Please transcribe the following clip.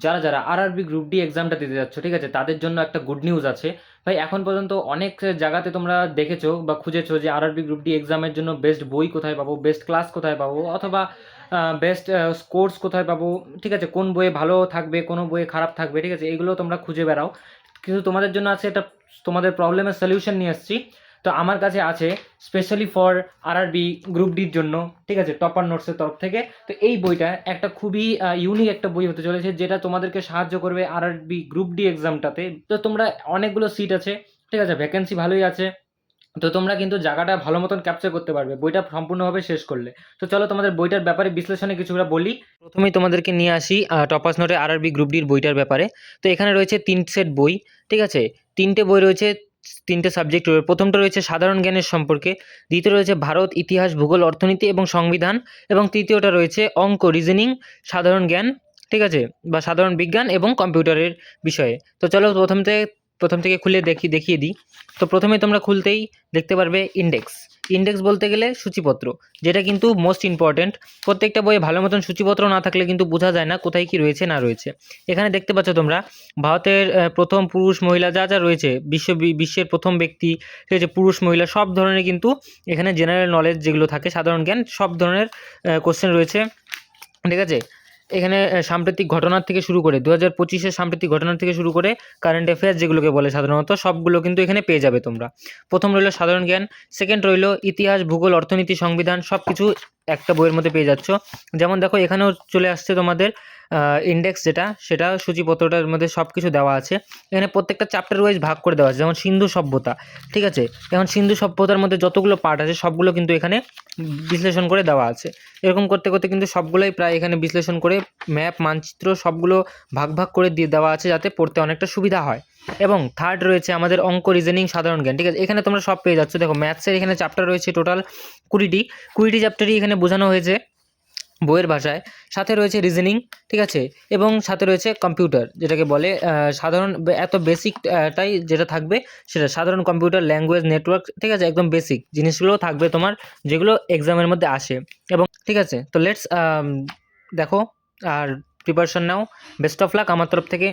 যারা যারা RRB group D এক্সামটা দিতে যাচ্ছ, ঠিক আছে, তাদের জন্য একটা গুড নিউজ আছে ভাই। এখন পর্যন্ত অনেক জায়গাতে তোমরা দেখেছো বা খুঁজেছো যে আরআরবি গ্রুপ ডি এক্সামের জন্য বেস্ট বই কোথায় পাবো, বেস্ট ক্লাস কোথায় পাবো, অথবা বেস্ট কোর্স কোথায় পাবো, ঠিক আছে, কোন বইয়ে ভালো থাকবে, কোন বইয়ে খারাপ থাকবে, ঠিক আছে, এগুলো তোমরা খুঁজে বেড়াও। কিন্তু তোমাদের জন্য আছে একটা, তোমাদের প্রবলেমের সলিউশন নিয়ে এসেছি। তো আমার কাছে আছে স্পেশালি ফর আরআরবি গ্রুপ ডির জন্য, ঠিক আছে, টপার নোটসের তরফ থেকে। তো এই বইটা একটা খুবই ইউনিক একটা বই হতে চলেছে, যেটা তোমাদেরকে সাহায্য করবে আরআরবি গ্রুপ ডি এক্সামটাতে। তো তোমরা, অনেকগুলো সিট আছে, ঠিক আছে, ভ্যাকেন্সি ভালোই আছে, তো তোমরা কিন্তু জায়গাটা ভালো মতন ক্যাপচার করতে পারবে বইটা সম্পূর্ণভাবে শেষ করলে। তো চলো তোমাদের বইটার ব্যাপারে বিশ্লেষণে কিছুটা বলি। প্রথমেই তোমাদেরকে নিয়ে আসি টপার্স নোটে আরআরবি গ্রুপ ডির বইটার ব্যাপারে। তো এখানে রয়েছে 3 সেট বই, ঠিক আছে, 3টে বই রয়েছে, 3টে সাবজেক্ট রয়েছে। প্রথমটা রয়েছে সাধারণ জ্ঞানের সম্পর্কে, দ্বিতীয় রয়েছে ভারত, ইতিহাস, ভূগোল, অর্থনীতি এবং সংবিধান, এবং তৃতীয়টা রয়েছে অঙ্ক, রিজনিং, সাধারণ জ্ঞান, ঠিক আছে, বা সাধারণ বিজ্ঞান এবং কম্পিউটারের বিষয়ে। তো চলো প্রথম থেকে খুলে দেখিয়ে দিই। তো প্রথমে তোমরা খুলতেই দেখতে পারবে ইন্ডেক্স। ইন্ডেক্স বলতে গেলে সূচিপত্র, যেটা কিন্তু মোস্ট ইম্পর্ট্যান্ট। প্রত্যেকটা বইয়ে ভালো মতন সূচিপত্র না থাকলে কিন্তু বোঝা যায় না কোথায় কি রয়েছে না রয়েছে। এখানে দেখতে পাচ্ছ তোমরা ভারতের প্রথম পুরুষ মহিলা যা যা রয়েছে, বিশ্বের প্রথম ব্যক্তি, ঠিক আছে, পুরুষ মহিলা সব ধরনের কিন্তু এখানে জেনারেল নলেজ যেগুলো থাকে, সাধারণ জ্ঞান, সব ধরনের কোশ্চেন রয়েছে, ঠিক আছে। এখানে সাম্প্রতিক ঘটনার থেকে শুরু করে 2025-এর সাম্প্রতিক ঘটনার থেকে শুরু করে কারেন্ট অ্যাফেয়ার্স যেগুলোকে বলে সাধারণত, সবগুলো কিন্তু এখানে পেয়ে যাবে তোমরা। প্রথম রইল সাধারণ জ্ঞান, সেকেন্ড রইল ইতিহাস, ভূগোল, অর্থনীতি, সংবিধান, সব কিছু একটা বইয়ের মধ্যে পেয়ে যাচ্ছ। যেমন দেখো এখানেও চলে আসছে তোমাদের ইন্ডেক্স, সেটা সূচিপত্রটার মধ্যে সব কিছু দেওয়া আছে। এখানে প্রত্যেকটা চ্যাপ্টার ওয়াইজ ভাগ করে দেওয়া আছে। যেমন সিন্ধু সভ্যতা, ঠিক আছে, এখন সিন্ধু সভ্যতার মধ্যে যতগুলো পার্ট আছে সবগুলো কিন্তু এখানে বিশ্লেষণ করে দেওয়া আছে। এরকম করতে করতে কিন্তু সবগুলোই প্রায় এখানে বিশ্লেষণ করে ম্যাপ, মানচিত্র সবগুলো ভাগ ভাগ করে দিয়ে দেওয়া আছে, যাতে পড়তে অনেকটা সুবিধা হয়। এবং থার্ড রয়েছে আমাদের অঙ্ক, রিজনিং, সাধারণ জ্ঞান, ঠিক আছে, এখানে তোমরা সব পেয়ে যাচ্ছ। দেখো ম্যাথসের এখানে চ্যাপ্টার রয়েছে টোটাল 20টি চ্যাপ্টারই এখানে বোঝানো হয়েছে বইয়ের ভাষায়। সাথে রয়েছে রিজনিং, ঠিক আছে, এবং সাথে রয়েছে কম্পিউটার, যেটাকে বলে সাধারণ, এত বেসিকটাই যেটা থাকবে সেটা সাধারণ কম্পিউটার, ল্যাঙ্গুয়েজ, নেটওয়ার্ক, ঠিক আছে, একদম বেসিক জিনিসগুলো থাকবে তোমার, যেগুলো এক্সামের মধ্যে আসে। এবং ঠিক আছে, তো লেটস দেখো আর প্রিপারেশন নাও। বেস্ট অফ লাক আমার তরফ থেকে।